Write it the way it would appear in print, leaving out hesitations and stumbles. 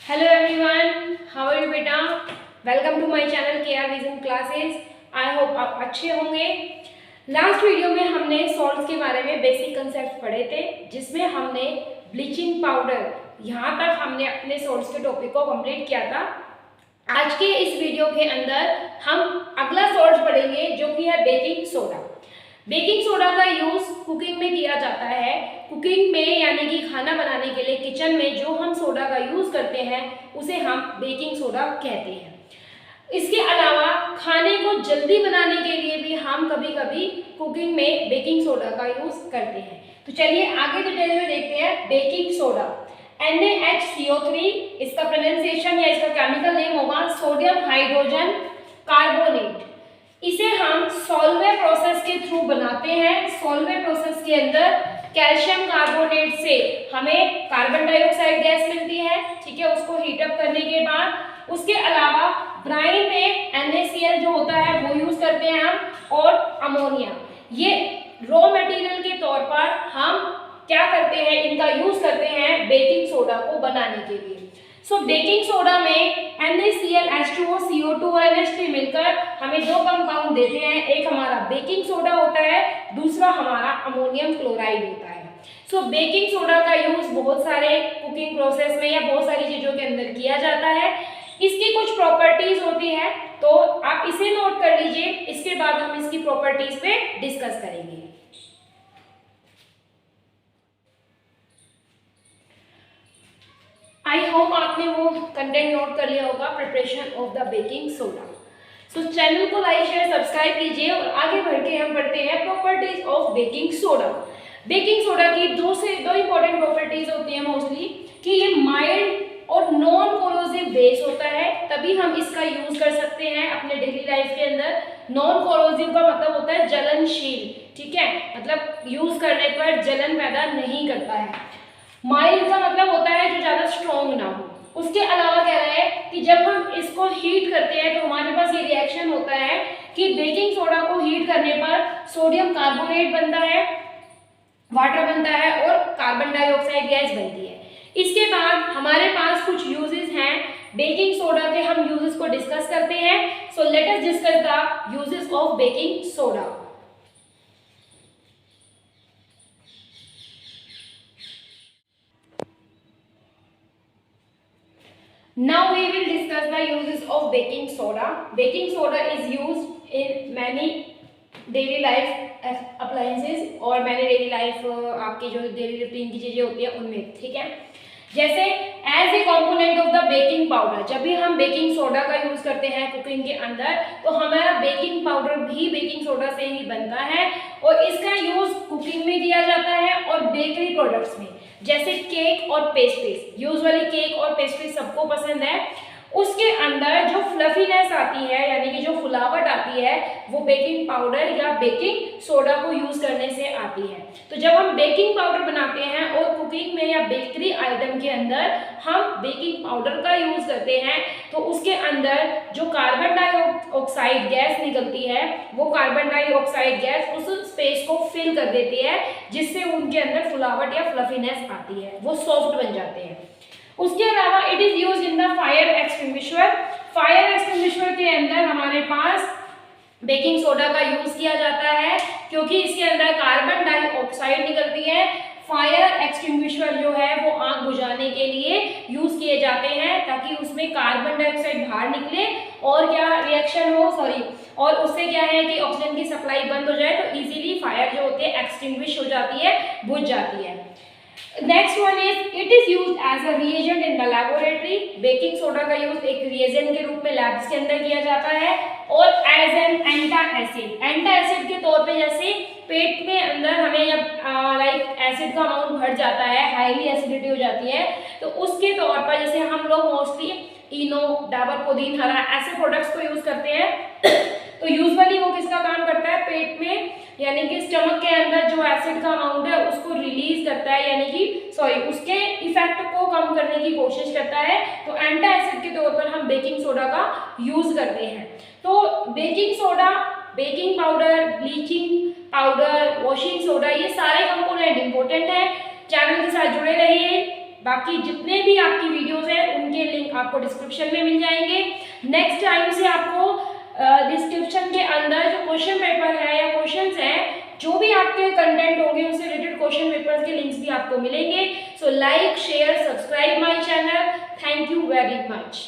Hello everyone, how are you बेटा। Welcome to my channel KR Vision classes. I hope आप अच्छे होंगे। Last video में हमने सॉल्ट्स के बारे में बेसिक कंसेप्ट पढ़े थे, जिसमें हमने ब्लीचिंग पाउडर, यहाँ तक हमने अपने सॉल्ट्स के टॉपिक को कंप्लीट किया था। आज के इस वीडियो के अंदर हम अगला सॉल्ट पढ़ेंगे, जो कि है बेकिंग सोडा। बेकिंग सोडा का यूज कुकिंग में किया जाता है। कुकिंग में यानी कि खाना बनाने के लिए किचन में जो हम सोडा का यूज करते हैं उसे हम बेकिंग सोडा कहते हैं। इसके अलावा खाने को जल्दी बनाने के लिए भी हम कभी कभी कुकिंग में बेकिंग सोडा का यूज करते हैं। तो चलिए आगे डिटेल में देखते हैं। बेकिंग सोडा NaHCO3, इसका प्रोनाउंसिएशन या इसका केमिकल नेम होगा सोडियम हाइड्रोजन कार्बोनेट। इसे हम सॉल्वे प्रोसेस के थ्रू बनाते हैं। सॉल्वे प्रोसेस के अंदर कैल्शियम कार्बोनेट से हमें कार्बन डाइऑक्साइड गैस मिलती है, ठीक है, उसको हीटअप करने के बाद। उसके अलावा ब्राइन में NaCl जो होता है वो यूज करते हैं हम, और अमोनिया। ये रॉ मटेरियल के तौर पर हम क्या करते हैं, इनका यूज करते हैं बेकिंग सोडा को बनाने के लिए। सो बेकिंग सोडा में NaCl, H2O, CO2 और NH3 मिलकर हमें दो कंपाउंड देते हैं। एक हमारा बेकिंग सोडा होता है, दूसरा हमारा अमोनियम क्लोराइड होता है। सो बेकिंग सोडा का यूज बहुत सारे कुकिंग प्रोसेस में या बहुत सारी चीजों के अंदर किया जाता है। इसकी कुछ प्रॉपर्टीज होती है, तो आप इसे नोट कर लीजिए। इसके बाद हम इसकी प्रॉपर्टीज पे डिस्कस करेंगे। आई होप आपने वो कंटेंट नोट कर लिया होगा, preparation of the baking soda. So channel को लाइक शेयर सब्सक्राइब कीजिए और आगे बढ़ के हम पढ़ते हैं properties of baking soda. Baking soda की दो इंपॉर्टेंट प्रॉपर्टीज होती है मोस्टली, कि ये माइल्ड और नॉन कोरोसिव बेस होता है, तभी हम इसका यूज कर सकते हैं अपने डेली लाइफ के अंदर। नॉन कोरोसिव का मतलब होता है जलनशील, ठीक है, मतलब यूज करने पर जलन पैदा नहीं करता है। माइल्ड का मतलब होता है जो ज्यादा स्ट्रॉन्ग ना हो। उसके अलावा कह रहा है कि जब हम इसको हीट करते हैं तो हमारे पास ये रिएक्शन होता है कि बेकिंग सोडा को हीट करने पर सोडियम कार्बोनेट बनता है, वाटर बनता है और कार्बन डाइऑक्साइड गैस बनती है। इसके बाद हमारे पास कुछ यूजेस हैं बेकिंग सोडा के, हम यूजेस को डिस्कस करते हैं। So let us discuss the uses of baking soda. Now we will discuss the uses of baking soda. Baking soda is used in many daily life appliances और मैंने daily life आपके जो daily routine की चीजें होती है उनमें, ठीक है। जैसे as a component of the baking powder, जब भी हम बेकिंग सोडा का यूज करते हैं कुकिंग के अंदर, तो हमारा बेकिंग पाउडर भी बेकिंग सोडा से ही बनता है और इसका यूज कुकिंग में किया जाता है और बेकरी प्रोडक्ट्स में, जैसे केक और पेस्ट्रीज। यूजुअली केक और पेस्ट्री सबको पसंद है। उसके अंदर जो फ्लफीनेस आती है यानी कि जो फुलावट आती है वो बेकिंग पाउडर या बेकिंग सोडा को यूज करने से आती है। तो जब हम बेकिंग पाउडर बनाते हैं और कुकिंग में या बेकरी आइटम के अंदर हम बेकिंग पाउडर का यूज करते हैं, तो उसके अंदर जो कार्बन डाइऑक्साइड गैस निकलती है वो कार्बन डाइऑक्साइड गैस उस स्पेस को फिल कर देती है, जिससे उनके अंदर फुलावट या फ्लफीनेस आती है, वो सॉफ्ट बन जाते हैं। उसके अलावा it is use in the fire extinguisher. Fire extinguisher के अंदर हमारे पास बेकिंग सोडा का यूज किया जाता है, क्योंकि इसके अंदर कार्बन डाइऑक्साइड निकलती है। फायर एक्सटिंग्विशर जो है वो आग बुझाने के लिए यूज किए जाते हैं, ताकि उसमें कार्बन डाइऑक्साइड बाहर निकले और क्या रिएक्शन हो, और उससे क्या है कि ऑक्सीजन की सप्लाई बंद हो जाए, तो इजीली फायर जो होती है एक्सटिंग्विश हो जाती है, बुझ जाती है। Next one is it is use as a reagent in the laboratory. Baking soda का यूज एक रिएजेंट के रूप में लैब्स के अंदर किया जाता है, और एज एन एंटासिड के तौर पे, जैसे पेट में अंदर हमें जब लाइक एसिड का अमाउंट बढ़ जाता है, हाईली एसिडिटी हो जाती है, तो उसके तौर पर जैसे हम लोग मोस्टली इनो, डाबर पुदीन हरा ऐसे प्रोडक्ट्स को यूज करते हैं तो यूजुअली वो किसका काम करता है, पेट में यानी कि स्टमक के अंदर जो एसिड का अमाउंट है उसको रिलीज करता है, यानी कि उसके इफेक्ट को कम करने की कोशिश करता है। तो एंटासिड के तौर पर हम बेकिंग सोडा का यूज करते हैं। तो baking soda, baking powder, bleaching powder, washing soda, ये सारे कंपोनेंट इंपॉर्टेंट है। चैनल के साथ जुड़े रहिए। बाकी जितने भी आपकी वीडियोस हैं उनके लिंक आपको डिस्क्रिप्शन में मिल जाएंगे। नेक्स्ट टाइम से आपको डिस्क्रिप्शन के अंदर जो क्वेश्चन पेपर है या क्वेश्चंस हैं, जो भी आपके कंटेंट होंगे उससे रिलेटेड क्वेश्चन पेपर्स के लिंक्स भी आपको मिलेंगे। So like share subscribe my channel. Thank you very much.